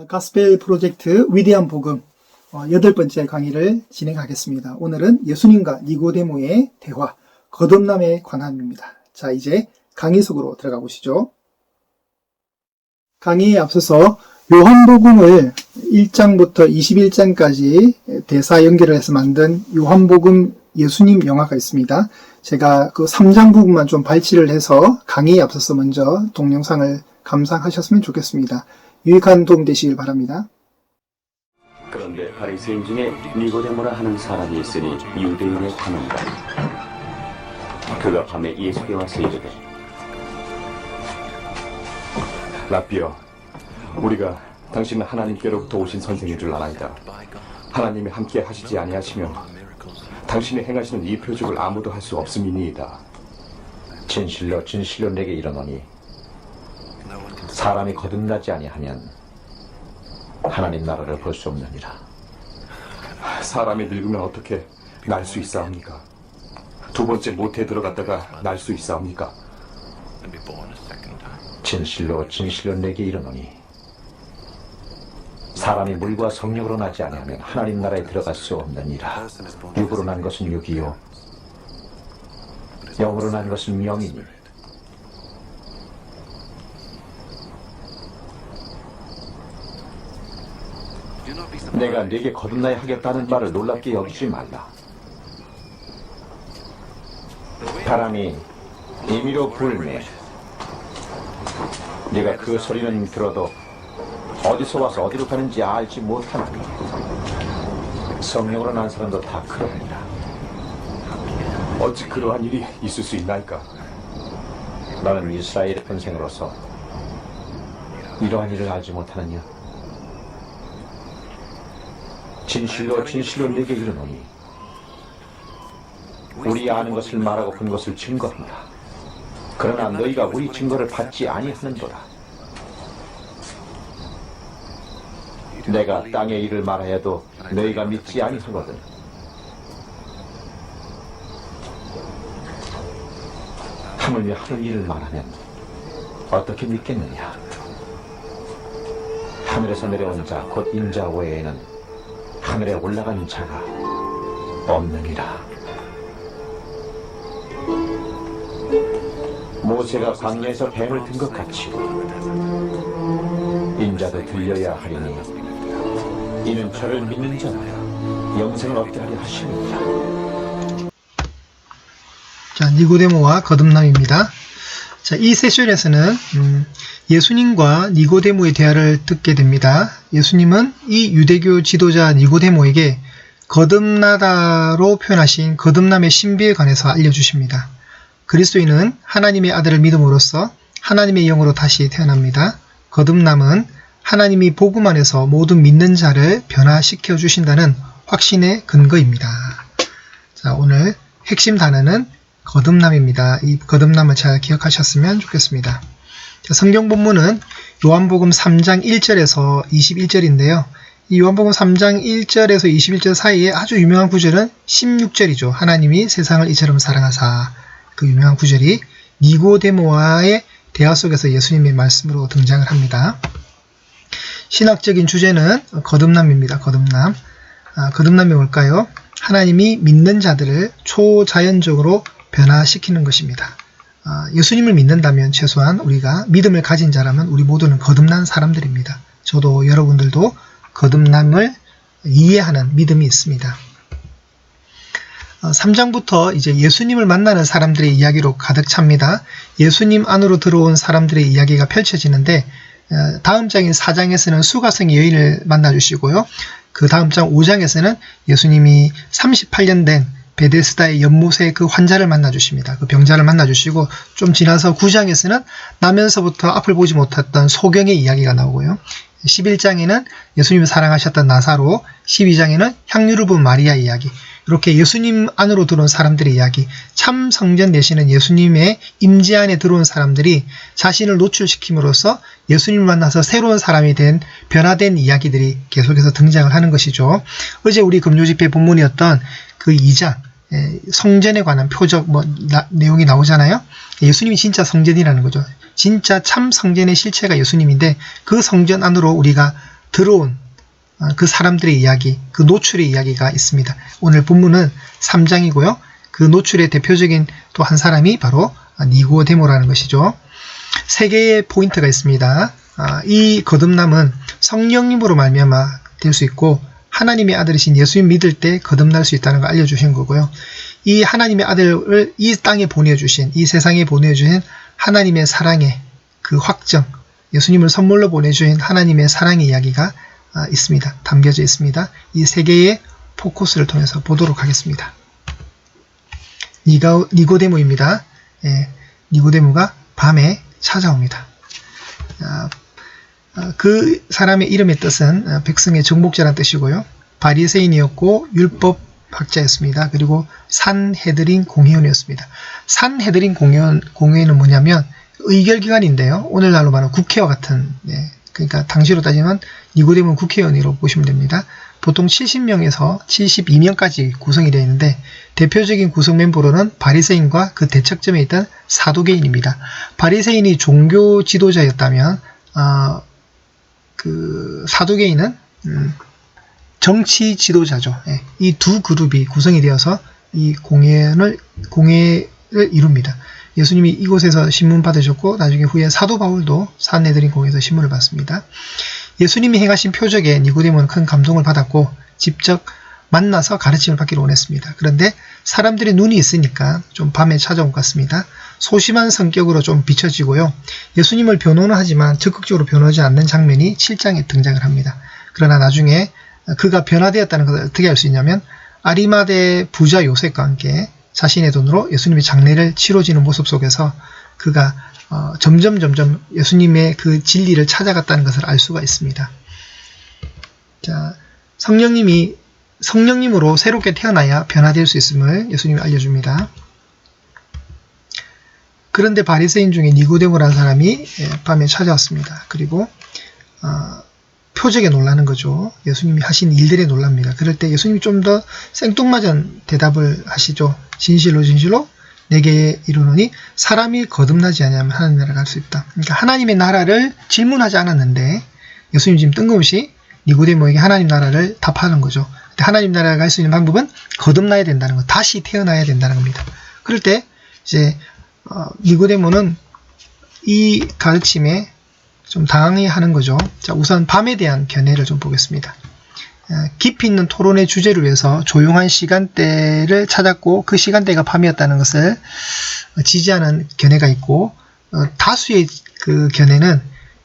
가스펠 프로젝트 위대한 복음 8번째 강의를 진행하겠습니다. 오늘은 예수님과 니고데모의 대화, 거듭남에 관한입니다. 자, 이제 강의 속으로 들어가 보시죠. 강의에 앞서서 요한복음을 1장부터 21장까지 대사 연결을 해서 만든 요한복음 예수님 영화가 있습니다. 제가 그 3장 부분만 좀 발치를 해서 강의에 앞서서 먼저 동영상을 감상하셨으면 좋겠습니다. 유익한 도움 되시길 바랍니다. 그런데 바리새인 중에 니고데모라 하는 사람이 있으니 유대인의 관원이라. 그가 밤에 예수께 와서 이르되, 라삐여, 우리가 당신은 하나님께로부터 오신 선생인 줄 아나이다. 하나님이 함께 하시지 아니하시면 당신이 행하시는 이 표적을 아무도 할 수 없음이니이다. 진실로 진실로 내게 이르노니 사람이 거듭나지 아니하면 하나님 나라를 볼 수 없느니라. 사람이 늙으면 어떻게 날 수 있사옵니까? 두 번째 모태에 들어갔다가 날 수 있사옵니까? 진실로 진실로 내게 이르노니 사람이 물과 성령으로 나지 아니하면 하나님 나라에 들어갈 수 없느니라. 육으로 난 것은 육이요 영으로 난 것은 영이니 내가 네게 거듭나야 하겠다는 말을 놀랍게 여기지 말라. 바람이 임의로 불매 네가 그 소리는 들어도 어디서 와서 어디로 가는지 알지 못하나니 성령으로 난 사람도 다 그러느니라. 어찌 그러한 일이 있을 수 있나이까? 너는 이스라엘의 본생으로서 이러한 일을 알지 못하느냐? 진실로 진실로 네게 이르노니 우리 아는 것을 말하고 본 것을 증거한다. 그러나 너희가 우리 증거를 받지 아니하는도다. 내가 땅의 일을 말하여도 너희가 믿지 아니하거든. 하물며 하늘 일을 말하면 어떻게 믿겠느냐? 하늘에서 내려온 자 곧 인자 외에는 하늘에 올라간 자가 없느니라. 모세가 광야에서 뱀을 든 것 같이 인자도 들려야 하리니 이는 저를 믿는 자라 영생을 얻게 하려 하심이니라. 자, 니고데모와 거듭남입니다. 자, 이 세션에서는 예수님과 니고데모의 대화를 듣게 됩니다. 예수님은 이 유대교 지도자 니고데모에게 거듭나다로 표현하신 거듭남의 신비에 관해서 알려주십니다. 그리스도인은 하나님의 아들을 믿음으로써 하나님의 영으로 다시 태어납니다. 거듭남은 하나님이 복음 안에서 모든 믿는 자를 변화시켜 주신다는 확신의 근거입니다. 자, 오늘 핵심 단어는 거듭남입니다. 이 거듭남을 잘 기억하셨으면 좋겠습니다. 자, 성경 본문은 요한복음 3장 1절에서 21절인데요. 이 요한복음 3장 1절에서 21절 사이에 아주 유명한 구절은 16절이죠. 하나님이 세상을 이처럼 사랑하사. 그 유명한 구절이 니고데모와의 대화 속에서 예수님의 말씀으로 등장을 합니다. 신학적인 주제는 거듭남입니다. 거듭남. 거듭남이 뭘까요? 하나님이 믿는 자들을 초자연적으로 변화시키는 것입니다. 예수님을 믿는다면 최소한 우리가 믿음을 가진 자라면 우리 모두는 거듭난 사람들입니다. 저도 여러분들도 거듭남을 이해하는 믿음이 있습니다. 3장부터 이제 예수님을 만나는 사람들의 이야기로 가득 찹니다. 예수님 안으로 들어온 사람들의 이야기가 펼쳐지는데 다음 장인 4장에서는 수가성의 여인을 만나주시고요. 그 다음 장 5장에서는 예수님이 38년 된 베데스다의 연못의 그 환자를 만나주십니다. 그 병자를 만나주시고 좀 지나서 9장에서는 나면서부터 앞을 보지 못했던 소경의 이야기가 나오고요. 11장에는 예수님을 사랑하셨던 나사로, 12장에는 향유를 부은 마리아 이야기, 이렇게 예수님 안으로 들어온 사람들의 이야기, 참 성전 되시는 예수님의 임재 안에 들어온 사람들이 자신을 노출시킴으로써 예수님을 만나서 새로운 사람이 된 변화된 이야기들이 계속해서 등장을 하는 것이죠. 어제 우리 금요집회 본문이었던 그 2장 성전에 관한 표적 내용이 나오잖아요. 예수님이 진짜 성전이라는 거죠. 진짜 참 성전의 실체가 예수님인데 그 성전 안으로 우리가 들어온 그 사람들의 이야기, 그 노출의 이야기가 있습니다. 오늘 본문은 3장이고요. 그 노출의 대표적인 또 한 사람이 바로 니고데모라는 것이죠. 세 개의 포인트가 있습니다. 이 거듭남은 성령님으로 말미암아 될 수 있고 하나님의 아들이신 예수님 믿을 때 거듭날 수 있다는 걸 알려주신 거고요. 이 하나님의 아들을 이 땅에 보내주신, 이 세상에 보내주신 하나님의 사랑의 그 확정, 예수님을 선물로 보내주신 하나님의 사랑의 이야기가 있습니다. 담겨져 있습니다. 이 세 개의 포커스를 통해서 보도록 하겠습니다. 니고데모입니다. 니고데모가 밤에 찾아옵니다. 그 사람의 이름의 뜻은 백성의 정복자라는 뜻이고요. 바리새인이었고 율법학자였습니다. 그리고 산헤드린 공회원이었습니다. 산헤드린 공회원은 뭐냐면 의결기관인데요. 오늘날로 말하면 국회와 같은, 그러니까 당시로 따지면 니고데모는 국회의원으로 보시면 됩니다. 보통 70명에서 72명까지 구성이 되어 있는데 대표적인 구성 멤버로는 바리새인과 그 대척점에 있던 사두개인입니다. 바리새인이 종교 지도자였다면 그 사두개인은 정치 지도자죠. 이 두 그룹이 구성이 되어서 이 공회를 이룹니다. 예수님이 이곳에서 신문 받으셨고 나중에 후에 사도 바울도 산헤드린 공회에서 신문을 받습니다. 예수님이 행하신 표적에 니고데모는 큰 감동을 받았고 직접 만나서 가르침을 받기를 원했습니다. 그런데 사람들의 눈이 있으니까 좀 밤에 찾아온 것 같습니다. 소심한 성격으로 좀 비춰지고요. 예수님을 변호는 하지만 적극적으로 변호하지 않는 장면이 7장에 등장을 합니다. 그러나 나중에 그가 변화되었다는 것을 어떻게 알 수 있냐면 아리마대 부자 요셉과 함께 자신의 돈으로 예수님의 장례를 치러지는 모습 속에서 그가 점점 예수님의 그 진리를 찾아갔다는 것을 알 수가 있습니다. 자, 성령님으로 새롭게 태어나야 변화될 수 있음을 예수님이 알려줍니다. 그런데 바리새인 중에 니고데모라는 사람이 밤에 찾아왔습니다. 그리고 표적에 놀라는 거죠. 예수님이 하신 일들에 놀랍니다. 그럴 때 예수님이 좀 더 생뚱맞은 대답을 하시죠. 진실로 내게 이르노니 사람이 거듭나지 아니하면 하나님 나라를 갈 수 있다. 그러니까 하나님의 나라를 질문하지 않았는데 예수님 지금 뜬금없이 니고데모에게 하나님 나라를 답하는 거죠. 하나님 나라를 갈 수 있는 방법은 거듭나야 된다는 것, 다시 태어나야 된다는 겁니다. 그럴 때 이제 니고데모는 이 가르침에 좀 당황해하는 거죠. 자, 우선 밤에 대한 견해를 좀 보겠습니다. 깊이 있는 토론의 주제를 위해서 조용한 시간대를 찾았고 그 시간대가 밤이었다는 것을 지지하는 견해가 있고 다수의 그 견해는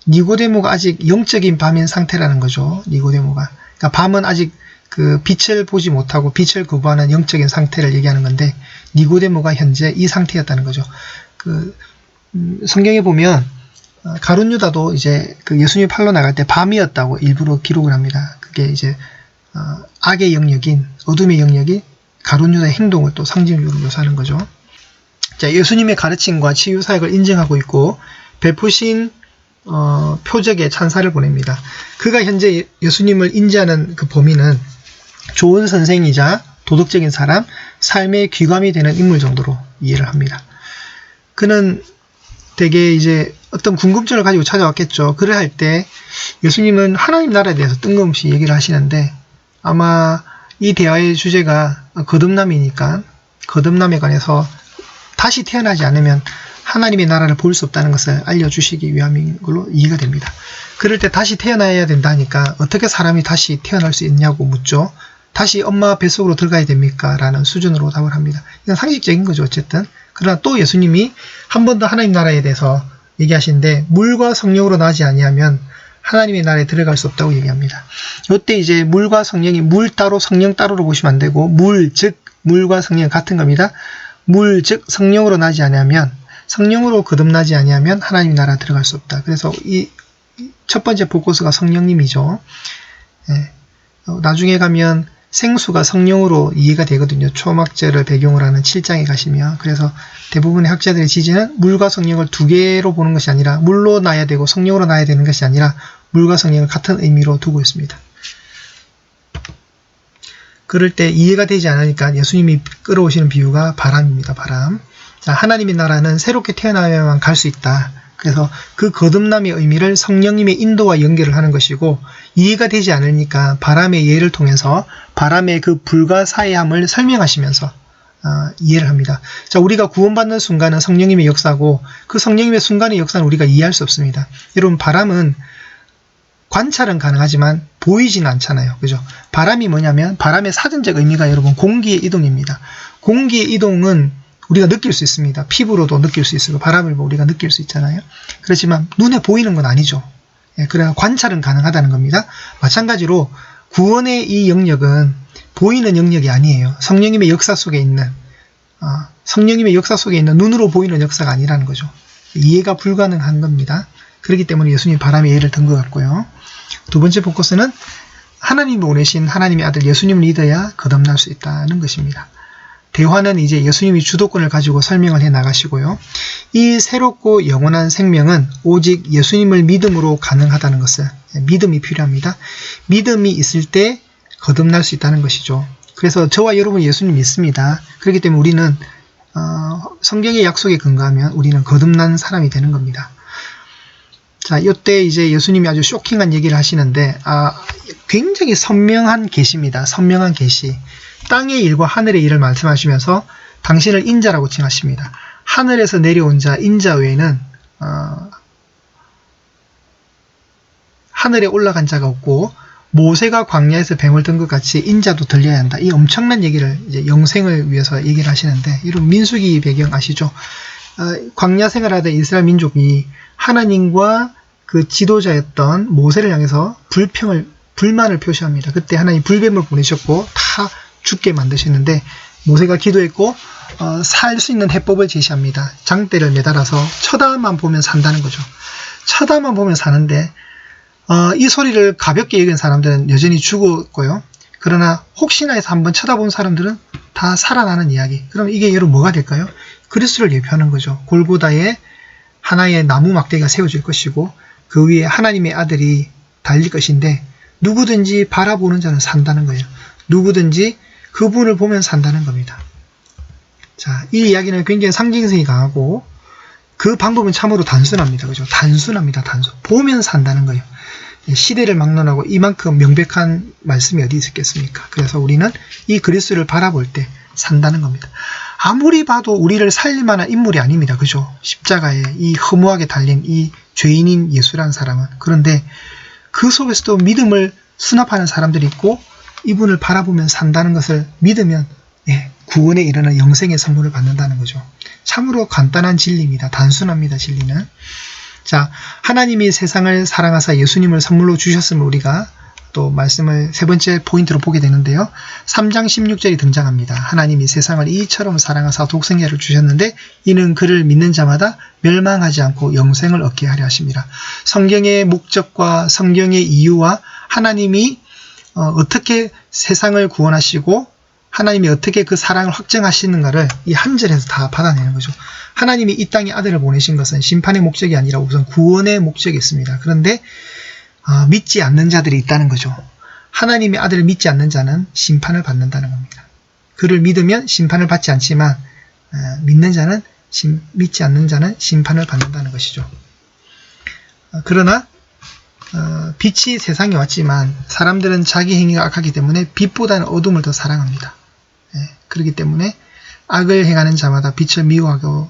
니고데모가 아직 영적인 밤인 상태라는 거죠. 니고데모가. 그러니까 밤은 아직 그 빛을 보지 못하고 빛을 거부하는 영적인 상태를 얘기하는 건데 니고데모가 현재 이 상태였다는 거죠. 성경에 보면 가룟 유다도 이제 그 예수님이 팔러 나갈 때 밤이었다고 일부러 기록을 합니다. 그게 이제 악의 영역인 어둠의 영역이 가룟 유다의 행동을 또 상징적으로 묘사하는 거죠. 자, 예수님의 가르침과 치유 사역을 인정하고 있고 베푸신 표적에 찬사를 보냅니다. 그가 현재 예수님을 인지하는 그 범위는 좋은 선생이자 도덕적인 사람, 삶의 귀감이 되는 인물 정도로 이해를 합니다. 그는 되게 이제 어떤 궁금증을 가지고 찾아왔겠죠. 그를 할 때 예수님은 하나님 나라에 대해서 뜬금없이 얘기를 하시는데 아마 이 대화의 주제가 거듭남이니까 거듭남에 관해서 다시 태어나지 않으면 하나님의 나라를 볼 수 없다는 것을 알려주시기 위함인 걸로 이해가 됩니다. 그럴 때 다시 태어나야 된다 하니까 어떻게 사람이 다시 태어날 수 있냐고 묻죠. 다시 엄마 뱃속으로 들어가야 됩니까? 라는 수준으로 답을 합니다. 이건 상식적인 거죠. 어쨌든. 그러나 또 예수님이 한 번 더 하나님 나라에 대해서 얘기하시는데 물과 성령으로 나지 아니하면 하나님의 나라에 들어갈 수 없다고 얘기합니다. 이때 이제 물과 성령이 물 따로 성령 따로로 보시면 안 되고 물, 즉 물과 성령 같은 겁니다. 물, 즉 성령으로 나지 아니하면 성령으로 거듭나지 아니하면 하나님의 나라 들어갈 수 없다. 그래서 이 첫 번째 포커스가 성령님이죠. 나중에 가면 생수가 성령으로 이해가 되거든요. 초막절을 배경으로 하는 7장에 가시면. 그래서 대부분의 학자들의 지지는 물과 성령을 두 개로 보는 것이 아니라 물로 나야 되고 성령으로 나야 되는 것이 아니라 물과 성령을 같은 의미로 두고 있습니다. 그럴 때 이해가 되지 않으니까 예수님이 끌어오시는 비유가 바람입니다. 바람. 자, 하나님의 나라는 새롭게 태어나야만 갈 수 있다. 그래서 그 거듭남의 의미를 성령님의 인도와 연결을 하는 것이고, 이해가 되지 않으니까 바람의 예를 통해서 바람의 그 불가사의함을 설명하시면서 이해를 합니다. 자, 우리가 구원받는 순간은 성령님의 역사고, 그 성령님의 순간의 역사는 우리가 이해할 수 없습니다. 여러분, 바람은 관찰은 가능하지만 보이지는 않잖아요. 그죠? 바람이 뭐냐면, 바람의 사전적 의미가 여러분 공기의 이동입니다. 공기의 이동은 우리가 느낄 수 있습니다. 피부로도 느낄 수 있고, 바람을 우리가 느낄 수 있잖아요. 그렇지만 눈에 보이는 건 아니죠. 예, 그래야 관찰은 가능하다는 겁니다. 마찬가지로 구원의 이 영역은 보이는 영역이 아니에요. 성령님의 역사 속에 있는 눈으로 보이는 역사가 아니라는 거죠. 이해가 불가능한 겁니다. 그렇기 때문에 예수님 바람의 예를 든 것 같고요. 두 번째 포커스는 하나님이 보내신 하나님의 아들 예수님을 믿어야 거듭날 수 있다는 것입니다. 대화는 이제 예수님이 주도권을 가지고 설명을 해 나가시고요. 이 새롭고 영원한 생명은 오직 예수님을 믿음으로 가능하다는 것을, 믿음이 필요합니다. 믿음이 있을 때 거듭날 수 있다는 것이죠. 그래서 저와 여러분 예수님 믿습니다. 그렇기 때문에 우리는 성경의 약속에 근거하면 우리는 거듭난 사람이 되는 겁니다. 자, 이때 이제 예수님이 아주 쇼킹한 얘기를 하시는데, 굉장히 선명한 계시입니다. 선명한 계시. 땅의 일과 하늘의 일을 말씀하시면서 당신을 인자라고 칭하십니다. 하늘에서 내려온 자, 인자 외에는 하늘에 올라간 자가 없고, 모세가 광야에서 뱀을 든 것 같이 인자도 들려야 한다. 이 엄청난 얘기를 이제 영생을 위해서 얘기를 하시는데, 이런 민수기 배경 아시죠? 광야 생활하던 이스라엘 민족이 하나님과 그 지도자였던 모세를 향해서 불만을 표시합니다. 그때 하나님 불뱀을 보내셨고 다 죽게 만드셨는데, 모세가 기도했고 살 수 있는 해법을 제시합니다. 장대를 매달아서 쳐다만 보면 산다는 거죠. 쳐다만 보면 사는데, 이 소리를 가볍게 여긴 사람들은 여전히 죽었고요. 그러나 혹시나 해서 한번 쳐다본 사람들은 다 살아나는 이야기. 그럼 이게 여러분 뭐가 될까요? 그리스도를 예표하는 거죠. 골고다에 하나의 나무 막대기가 세워질 것이고, 그 위에 하나님의 아들이 달릴 것인데, 누구든지 바라보는 자는 산다는 거예요. 누구든지 그분을 보면 산다는 겁니다. 자, 이 이야기는 굉장히 상징성이 강하고, 그 방법은 참으로 단순합니다. 그죠? 단순합니다. 보면 산다는 거예요. 시대를 막론하고 이만큼 명백한 말씀이 어디 있겠습니까? 그래서 우리는 이 그리스도를 바라볼 때 산다는 겁니다. 아무리 봐도 우리를 살릴 만한 인물이 아닙니다. 그죠? 십자가에 이 허무하게 달린 이 죄인인 예수라는 사람은. 그런데 그 속에서도 믿음을 수납하는 사람들이 있고, 이분을 바라보면 산다는 것을 믿으면 구원에 이르는 영생의 선물을 받는다는 거죠. 참으로 간단한 진리입니다. 단순합니다. 진리는. 자, 하나님이 세상을 사랑하사 예수님을 선물로 주셨음을 우리가 또 말씀을 세 번째 포인트로 보게 되는데요. 3장 16절이 등장합니다. 하나님이 세상을 이처럼 사랑하사 독생자를 주셨는데, 이는 그를 믿는 자마다 멸망하지 않고 영생을 얻게 하려 하십니다. 성경의 목적과 성경의 이유와 하나님이 어떻게 세상을 구원하시고 하나님이 어떻게 그 사랑을 확증하시는가를 이 한 절에서 다 받아내는 거죠. 하나님이 이 땅에 아들을 보내신 것은 심판의 목적이 아니라 우선 구원의 목적이 있습니다. 그런데 믿지 않는 자들이 있다는 거죠. 하나님의 아들을 믿지 않는 자는 심판을 받는다는 겁니다. 그를 믿으면 심판을 받지 않지만 믿지 않는 자는 심판을 받는다는 것이죠. 그러나 빛이 세상에 왔지만 사람들은 자기 행위가 악하기 때문에 빛보다는 어둠을 더 사랑합니다. 그렇기 때문에 악을 행하는 자마다 빛을 미워하고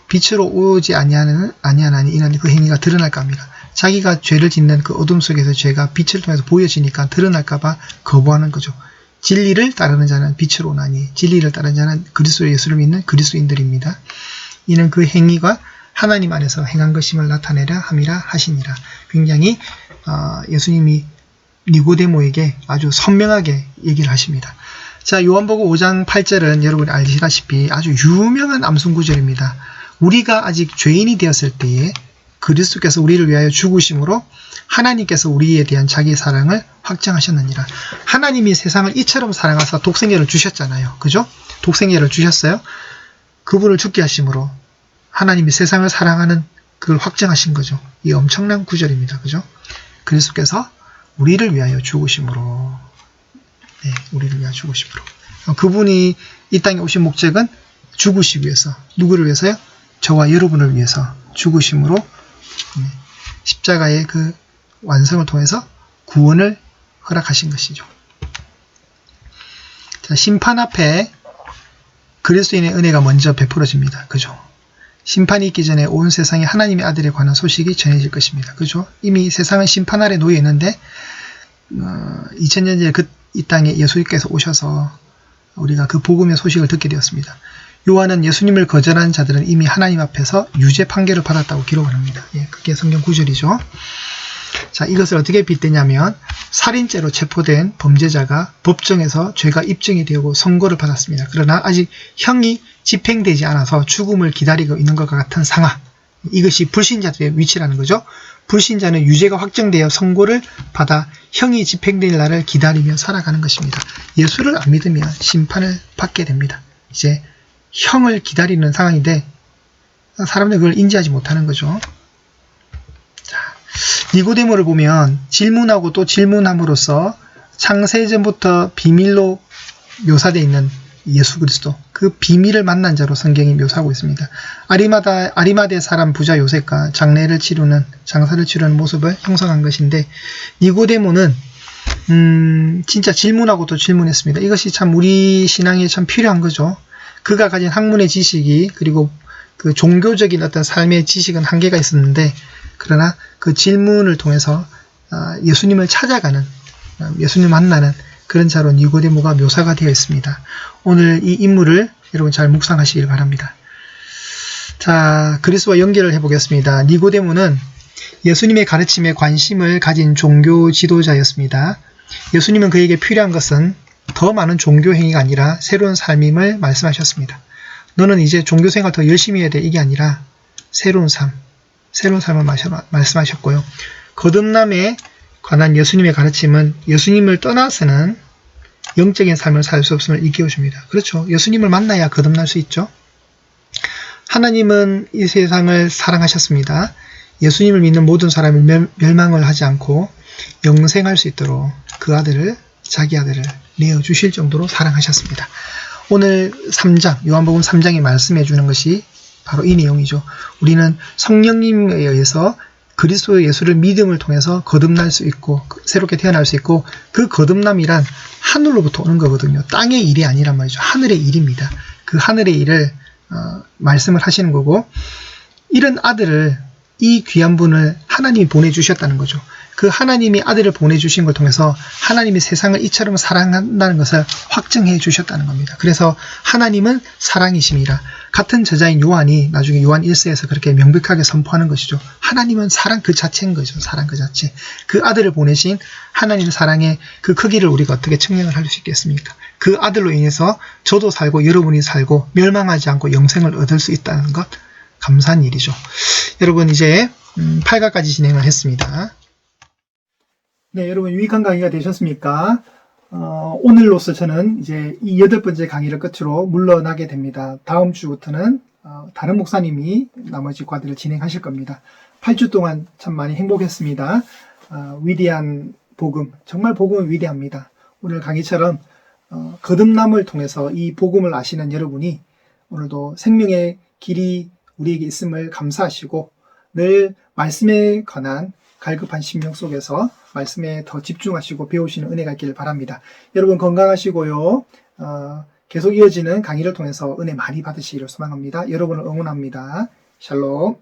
빛으로 오지 아니하나니 이는 그 행위가 드러날까 합니다. 자기가 죄를 짓는 그 어둠 속에서 죄가 빛을 통해서 보여지니까 드러날까봐 거부하는 거죠. 진리를 따르는 자는 빛으로 오나니, 진리를 따르는 자는 그리스도 예수를 믿는 그리스도인들입니다. 이는 그 행위가 하나님 안에서 행한 것임을 나타내려 함이라 하시니라. 굉장히 예수님이 니고데모에게 아주 선명하게 얘기를 하십니다. 자, 요한복음 5장 8절은 여러분이 아시다시피 아주 유명한 암송구절입니다. 우리가 아직 죄인이 되었을 때에 그리스도께서 우리를 위하여 죽으심으로 하나님께서 우리에 대한 자기의 사랑을 확증하셨느니라. 하나님이 세상을 이처럼 사랑하사 독생자를 주셨잖아요. 그죠? 독생자를 주셨어요. 그분을 죽게 하심으로 하나님이 세상을 사랑하는 그걸 확증하신 거죠. 이 엄청난 구절입니다. 그죠? 그리스도께서 우리를 위하여 죽으심으로, 우리를 위하여 죽으심으로. 그분이 이 땅에 오신 목적은 죽으시기 위해서, 누구를 위해서요? 저와 여러분을 위해서 죽으심으로 십자가의 그 완성을 통해서 구원을 허락하신 것이죠. 자, 심판 앞에 그리스도인의 은혜가 먼저 베풀어집니다. 그죠? 심판이 있기 전에 온 세상에 하나님의 아들에 관한 소식이 전해질 것입니다. 그죠? 이미 세상은 심판 아래 놓여 있는데 2000년 전에 이 땅에 예수님께서 오셔서 우리가 그 복음의 소식을 듣게 되었습니다. 요한은 예수님을 거절한 자들은 이미 하나님 앞에서 유죄 판결을 받았다고 기록을 합니다. 예, 그게 성경 구절이죠. 자, 이것을 어떻게 빗대냐면 살인죄로 체포된 범죄자가 법정에서 죄가 입증이 되고 선고를 받았습니다. 그러나 아직 형이 집행되지 않아서 죽음을 기다리고 있는 것과 같은 상황. 이것이 불신자들의 위치라는 거죠. 불신자는 유죄가 확정되어 선고를 받아 형이 집행될 날을 기다리며 살아가는 것입니다. 예수를 안 믿으면 심판을 받게 됩니다. 이제 형을 기다리는 상황인데 사람들이 그걸 인지하지 못하는 거죠. 자, 니고데모를 보면 질문하고 또 질문함으로써 창세전부터 비밀로 묘사되어 있는 예수 그리스도, 그 비밀을 만난 자로 성경이 묘사하고 있습니다. 아리마대 사람 부자 요셉과 장사를 치르는 모습을 형성한 것인데, 니고데모는 진짜 질문하고 또 질문했습니다. 이것이 참 우리 신앙에 참 필요한 거죠. 그가 가진 학문의 지식이, 그리고 그 종교적인 어떤 삶의 지식은 한계가 있었는데, 그러나 그 질문을 통해서 예수님을 찾아가는, 예수님을 만나는 그런 자로 니고데모가 묘사가 되어 있습니다. 오늘 이 인물을 여러분 잘 묵상하시길 바랍니다. 자, 그리스도와 연결을 해보겠습니다. 니고데모는 예수님의 가르침에 관심을 가진 종교 지도자였습니다. 예수님은 그에게 필요한 것은 더 많은 종교 행위가 아니라 새로운 삶임을 말씀하셨습니다. 너는 이제 종교 생활 더 열심히 해야 돼, 이게 아니라 새로운 삶을 말씀하셨고요. 거듭남에 관한 예수님의 가르침은 예수님을 떠나서는 영적인 삶을 살 수 없음을 일깨워줍니다. 그렇죠. 예수님을 만나야 거듭날 수 있죠. 하나님은 이 세상을 사랑하셨습니다. 예수님을 믿는 모든 사람이 멸망을 하지 않고 영생할 수 있도록 그 아들을, 자기 아들을 내어주실 정도로 사랑하셨습니다. 오늘 3장, 요한복음 3장이 말씀해 주는 것이 바로 이 내용이죠. 우리는 성령님에 의해서 그리스도 예수를 믿음을 통해서 거듭날 수 있고 새롭게 태어날 수 있고, 그 거듭남이란 하늘로부터 오는 거거든요. 땅의 일이 아니란 말이죠. 하늘의 일입니다. 그 하늘의 일을 말씀을 하시는 거고, 이런 아들을, 이 귀한 분을 하나님이 보내주셨다는 거죠. 그 하나님이 아들을 보내주신 걸 통해서 하나님이 세상을 이처럼 사랑한다는 것을 확증해 주셨다는 겁니다. 그래서 하나님은 사랑이심이라, 같은 저자인 요한이 나중에 요한 1서에서 그렇게 명백하게 선포하는 것이죠. 하나님은 사랑 그 자체인 거죠. 사랑 그 자체. 그 아들을 보내신 하나님의 사랑의 그 크기를 우리가 어떻게 측량을 할 수 있겠습니까? 그 아들로 인해서 저도 살고 여러분이 살고 멸망하지 않고 영생을 얻을 수 있다는 것, 감사한 일이죠. 여러분, 이제 8가까지 진행을 했습니다. 네, 여러분 유익한 강의가 되셨습니까? 오늘로서 저는 이제 이 8번째 강의를 끝으로 물러나게 됩니다. 다음 주부터는 다른 목사님이 나머지 과들을 진행하실 겁니다. 8주 동안 참 많이 행복했습니다. 위대한 복음, 정말 복음은 위대합니다. 오늘 강의처럼 거듭남을 통해서 이 복음을 아시는 여러분이 오늘도 생명의 길이 우리에게 있음을 감사하시고, 늘 말씀에 관한 갈급한 심령 속에서 말씀에 더 집중하시고 배우시는 은혜가 있기를 바랍니다. 여러분 건강하시고요. 계속 이어지는 강의를 통해서 은혜 많이 받으시기를 소망합니다. 여러분을 응원합니다. 샬롬.